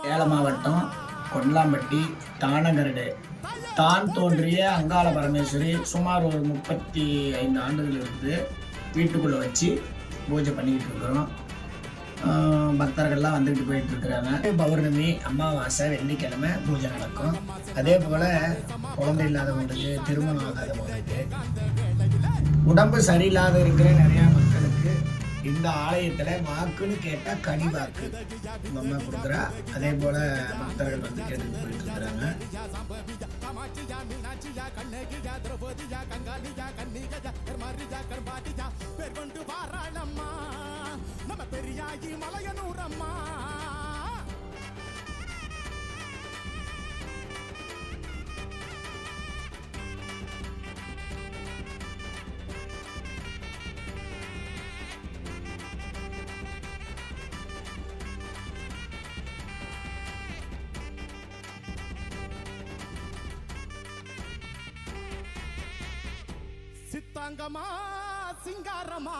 சேலம் மாவட்டம் கொல்லாம்பட்டி தானகரடு தான் தோன்றிய அங்காள பரமேஸ்வரி சுமார் ஒரு 35 ஆண்டுகள் இருந்து வீட்டுக்குள்ளே வச்சு பூஜை பண்ணிக்கிட்டு இருக்கிறோம். பக்தர்கள்லாம் வந்துக்கிட்டு போயிட்டு இருக்கிறாங்க. பௌர்ணமி, அமாவாசை, வெள்ளிக்கிழமை பூஜை நடக்கும். அதே போல் குழந்தை இல்லாதவங்களுக்கு, திருமணம் ஆகாதவங்களுக்கு, உடம்பு சரியில்லாத இருக்கிற நிறையா மக்களுக்கு இந்த ஆலயத்தில் வாக்குன்னு கேட்டால் கனி வாக்கு அம்மா கொடுக்குறா. அதே போல் பக்தர்கள் வந்து கேட்டுட்டு போயிட்டு இருக்கிறாங்க. சித்தாங்கமா சிங்காரமா